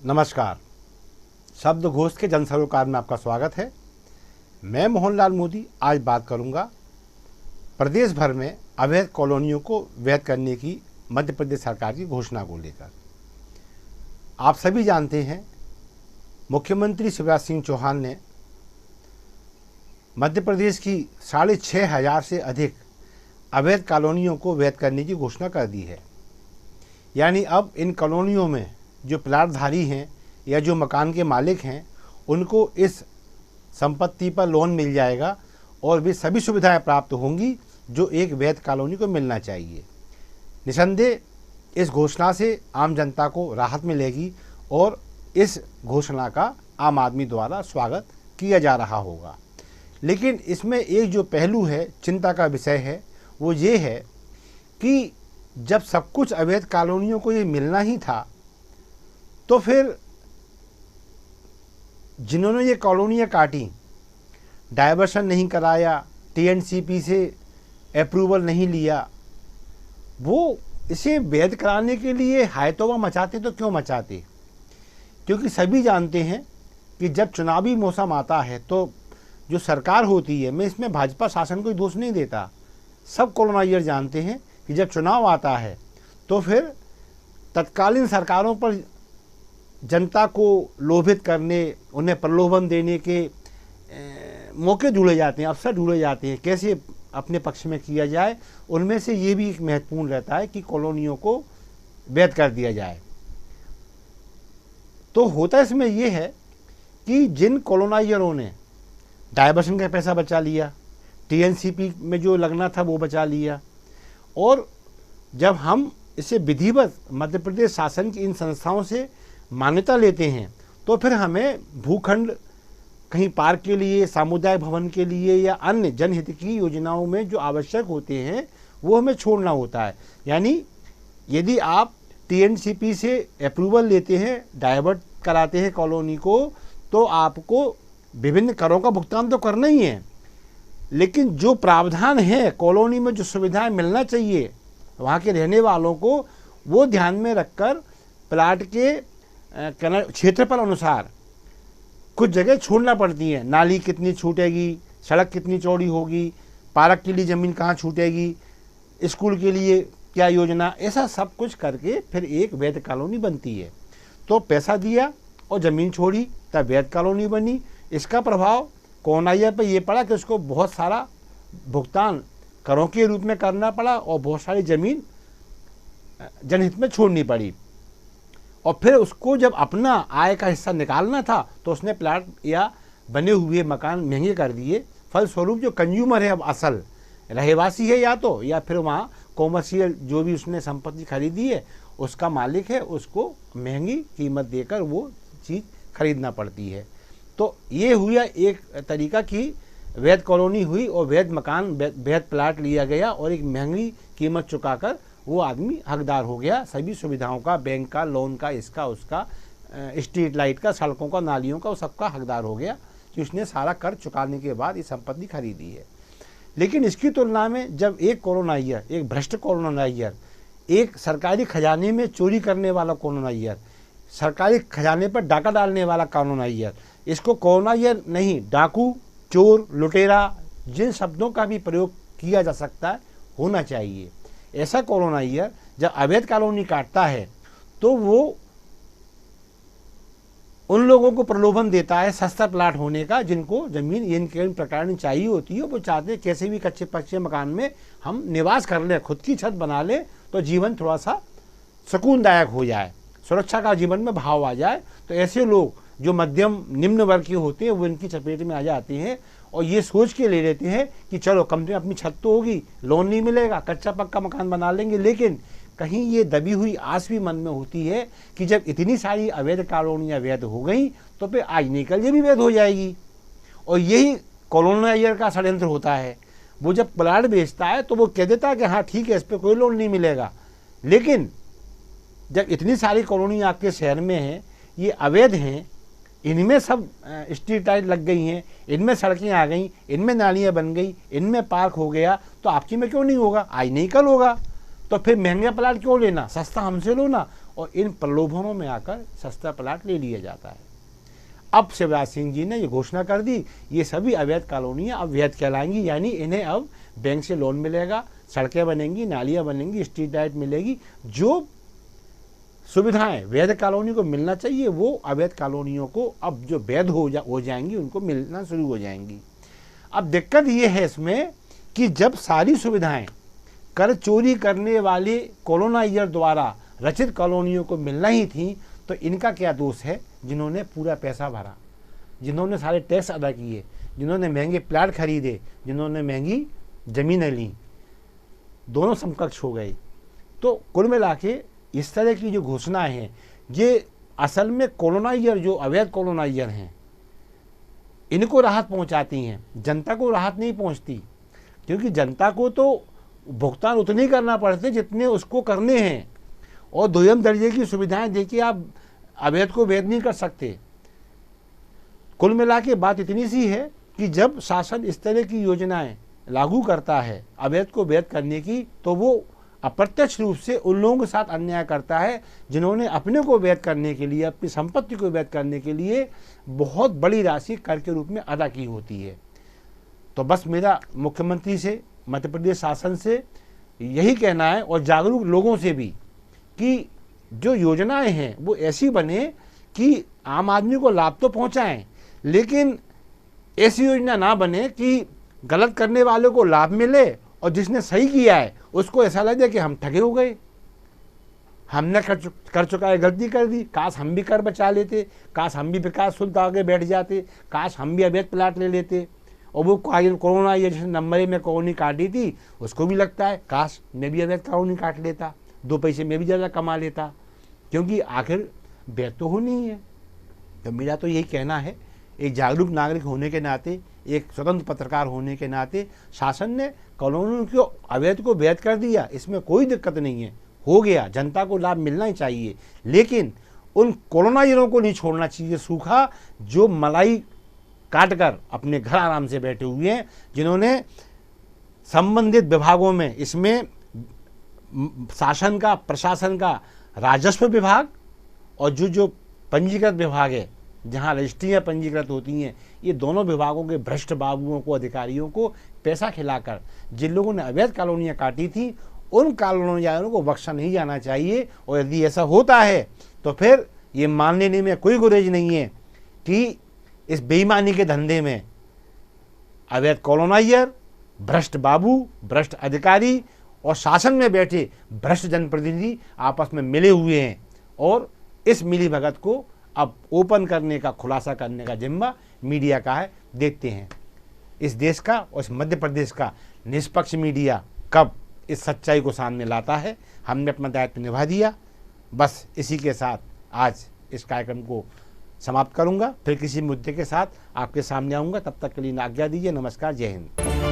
नमस्कार। शब्दघोष के जन सरोकार में आपका स्वागत है। मैं मोहनलाल मोदी आज बात करूंगा प्रदेश भर में अवैध कॉलोनियों को वैध करने की मध्य प्रदेश सरकार की घोषणा को लेकर। आप सभी जानते हैं मुख्यमंत्री शिवराज सिंह चौहान ने मध्य प्रदेश की 6,500 से अधिक अवैध कॉलोनियों को वैध करने की घोषणा कर दी है। यानी अब इन कॉलोनियों में जो प्लाटधारी हैं या जो मकान के मालिक हैं उनको इस संपत्ति पर लोन मिल जाएगा और भी सभी सुविधाएं प्राप्त होंगी जो एक वैध कॉलोनी को मिलना चाहिए। निसंदेह इस घोषणा से आम जनता को राहत मिलेगी और इस घोषणा का आम आदमी द्वारा स्वागत किया जा रहा होगा। लेकिन इसमें एक जो पहलू है, चिंता का विषय है, वो ये है कि जब सब कुछ अवैध कॉलोनियों को ये मिलना ही था तो फिर जिन्होंने ये कॉलोनियाँ काटी, डाइवर्शन नहीं कराया, टीएनसीपी से अप्रूवल नहीं लिया, वो इसे वैध कराने के लिए हायतौबा मचाते तो क्यों मचाते? क्योंकि सभी जानते हैं कि जब चुनावी मौसम आता है तो जो सरकार होती है, मैं इसमें भाजपा शासन को दोष नहीं देता, सब कॉलोनाइजर जानते हैं कि जब चुनाव आता है तो फिर तत्कालीन सरकारों पर जनता को लोभित करने, उन्हें प्रलोभन देने के मौके ढूंढे जाते हैं, अवसर ढूंढे जाते हैं, कैसे अपने पक्ष में किया जाए। उनमें से ये भी एक महत्वपूर्ण रहता है कि कॉलोनियों को वैध कर दिया जाए। तो होता इसमें यह है कि जिन कॉलोनाइजरों ने डाइवर्शन का पैसा बचा लिया, टीएनसीपी में जो लगना था वो बचा लिया, और जब हम इसे विधिवत मध्य प्रदेश शासन की इन संस्थाओं से मान्यता लेते हैं तो फिर हमें भूखंड कहीं पार्क के लिए, सामुदायिक भवन के लिए या अन्य जनहित की योजनाओं में जो आवश्यक होते हैं वो हमें छोड़ना होता है। यानी यदि आप टीएनसीपी से अप्रूवल लेते हैं, डाइवर्ट कराते हैं कॉलोनी को, तो आपको विभिन्न करों का भुगतान तो करना ही है, लेकिन जो प्रावधान है कॉलोनी में, जो सुविधाएं मिलना चाहिए वहाँ के रहने वालों को, वो ध्यान में रखकर प्लाट के क्षेत्रफल अनुसार कुछ जगह छोड़ना पड़ती है। नाली कितनी छूटेगी, सड़क कितनी चौड़ी होगी, पार्क के लिए ज़मीन कहाँ छूटेगी, स्कूल के लिए क्या योजना, ऐसा सब कुछ करके फिर एक वैध कॉलोनी बनती है। तो पैसा दिया और ज़मीन छोड़ी तब वैध कॉलोनी बनी। इसका प्रभाव कॉलोनाइजर पर यह पड़ा कि उसको बहुत सारा भुगतान करों के रूप में करना पड़ा और बहुत सारी ज़मीन जनहित में छोड़नी पड़ी। और फिर उसको जब अपना आय का हिस्सा निकालना था तो उसने प्लाट या बने हुए मकान महंगे कर दिए। फलस्वरूप जो कंज्यूमर है, अब असल रहवासी है या फिर वहाँ कॉमर्शियल जो भी उसने संपत्ति खरीदी है उसका मालिक है, उसको महंगी कीमत देकर वो चीज़ खरीदना पड़ती है। तो ये हुआ एक तरीका की वैध कॉलोनी हुई और वैध मकान, वैध प्लाट लिया गया और एक महंगी कीमत चुकाकर वो आदमी हकदार हो गया सभी सुविधाओं का, बैंक का, लोन का, इसका उसका, स्ट्रीट लाइट का, सड़कों का, नालियों का, वो सबका हकदार हो गया कि उसने सारा कर चुकाने के बाद ये संपत्ति खरीदी है। लेकिन इसकी तुलना में जब एक कॉलोनाइजर, एक भ्रष्ट कॉलोनाइजर, एक सरकारी खजाने में चोरी करने वाला कॉलोनाइजर, सरकारी खजाने पर डाका डालने वाला कॉलोनाइजर, इसको कॉलोनाइजर नहीं, डाकू, चोर, लुटेरा, जिन शब्दों का भी प्रयोग किया जा सकता है होना चाहिए। ऐसा कॉलोनाइजर जब अवैध कॉलोनी काटता है तो वो उन लोगों को प्रलोभन देता है सस्ता प्लाट होने का, जिनको ज़मीन इन प्रकार की चाहिए होती है। वो चाहते हैं कैसे भी कच्चे पक्के मकान में हम निवास कर लें, खुद की छत बना लें तो जीवन थोड़ा सा सुकूनदायक हो जाए, सुरक्षा का जीवन में भाव आ जाए। तो ऐसे लोग जो मध्यम निम्न वर्ग के होते हैं वो इनकी चपेट में आ जाते हैं और ये सोच के ले लेते हैं कि चलो कम से कम अपनी छत तो होगी, लोन नहीं मिलेगा, कच्चा पक्का मकान बना लेंगे। लेकिन कहीं ये दबी हुई आस भी मन में होती है कि जब इतनी सारी अवैध कॉलोनियाँ वैध हो गई तो फिर आज निकल ये भी वैध हो जाएगी। और यही कॉलोनाइजर का षड्यंत्र होता है। वो जब प्लाट बेचता है तो वो कह देता है कि हाँ ठीक है, इस पर कोई लोन नहीं मिलेगा। लेकिन जब इतनी सारी कॉलोनी आपके शहर में हैं, ये अवैध हैं, इनमें सब स्ट्रीट लाइट लग गई हैं, इनमें सड़कें आ गई, इनमें नालियाँ बन गई, इनमें पार्क हो गया, तो आपकी में क्यों नहीं होगा? आज नहीं कल होगा। तो फिर महंगा प्लाट क्यों लेना, सस्ता हमसे लो ना। और इन प्रलोभनों में आकर सस्ता प्लाट ले लिया जाता है। अब शिवराज सिंह जी ने ये घोषणा कर दी, ये सभी अवैध कॉलोनियाँ अब वैध कहलाएंगी, यानी इन्हें अब बैंक से लोन मिलेगा, सड़कें बनेंगी, नालियाँ बनेंगी, स्ट्रीट लाइट मिलेगी। जो सुविधाएं वैध कॉलोनी को मिलना चाहिए वो अवैध कॉलोनियों को अब जो वैध हो जाएंगी उनको मिलना शुरू हो जाएंगी। अब दिक्कत ये है इसमें कि जब सारी सुविधाएं कर चोरी करने वाले कॉलोनाइजर द्वारा रचित कॉलोनियों को मिलना ही थी, तो इनका क्या दोष है जिन्होंने पूरा पैसा भरा, जिन्होंने सारे टैक्स अदा किए, जिन्होंने महंगे प्लाट खरीदे, जिन्होंने महंगी ज़मीनें ली, दोनों समकक्ष हो गए। तो कुल मिला के इस तरह की जो घोषणाएं हैं ये असल में कॉलोनाइजर, जो अवैध कॉलोनाइजर हैं, इनको राहत पहुंचाती हैं, जनता को राहत नहीं पहुंचती, क्योंकि जनता को तो भुगतान उतने ही करना पड़ते जितने उसको करने हैं, और दोयम दर्जे की सुविधाएं देखिए आप अवैध को वैध नहीं कर सकते। कुल मिला के बात इतनी सी है कि जब शासन इस तरह की योजनाएं लागू करता है अवैध को वैध करने की, तो वो अप्रत्यक्ष रूप से उन लोगों के साथ अन्याय करता है जिन्होंने अपने को वैध करने के लिए, अपनी संपत्ति को वैध करने के लिए बहुत बड़ी राशि कर के रूप में अदा की होती है। तो बस मेरा मुख्यमंत्री से, मध्य प्रदेश शासन से यही कहना है, और जागरूक लोगों से भी, कि जो योजनाएं हैं वो ऐसी बने कि आम आदमी को लाभ तो पहुंचाएं, लेकिन ऐसी योजना ना बने कि गलत करने वाले को लाभ मिले और जिसने सही किया है उसको ऐसा लगे कि हम ठगे हो गए, हमने कर चुका है, गलती कर दी, काश हम भी कर बचा लेते, काश हम भी विकास शुल्क आगे बैठ जाते, काश हम भी अवैध प्लाट ले लेते। और वो कोरोना ये जैसे नंबर में कॉलोनी काटी थी, उसको भी लगता है काश मैं भी अवैध कॉलोनी काट लेता, 2 पैसे मैं भी ज़्यादा कमा लेता, क्योंकि आखिर वैध तो होनी ही है। तो मेरा तो यही कहना है, एक जागरूक नागरिक होने के नाते, एक स्वतंत्र पत्रकार होने के नाते, शासन ने कॉलोनियों को अवैध को वैध कर दिया, इसमें कोई दिक्कत नहीं है, हो गया, जनता को लाभ मिलना ही चाहिए, लेकिन उन कॉलोनाइजरों को नहीं छोड़ना चाहिए सूखा, जो मलाई काट कर अपने घर आराम से बैठे हुए हैं, जिन्होंने संबंधित विभागों में, इसमें शासन का, प्रशासन का राजस्व विभाग और जो पंजीकृत विभाग है जहां रजिस्ट्रियां पंजीकृत होती हैं, ये दोनों विभागों के भ्रष्ट बाबुओं को, अधिकारियों को पैसा खिलाकर जिन लोगों ने अवैध कॉलोनियां काटी थी, उन कॉलोनियारों को बख्शा नहीं जाना चाहिए। और यदि ऐसा होता है तो फिर ये मान लेने में कोई गुरेज नहीं है कि इस बेईमानी के धंधे में अवैध कॉलोनाइजर, भ्रष्ट बाबू, भ्रष्ट अधिकारी और शासन में बैठे भ्रष्ट जनप्रतिनिधि आपस में मिले हुए हैं, और इस मिलीभगत को अब ओपन करने का, खुलासा करने का जिम्मा मीडिया का है। देखते हैं इस देश का और इस मध्य प्रदेश का निष्पक्ष मीडिया कब इस सच्चाई को सामने लाता है। हमने अपना दायित्व निभा दिया। बस इसी के साथ आज इस कार्यक्रम को समाप्त करूंगा, फिर किसी मुद्दे के साथ आपके सामने आऊँगा। तब तक के लिए आज्ञा दीजिए। नमस्कार, जय हिंद।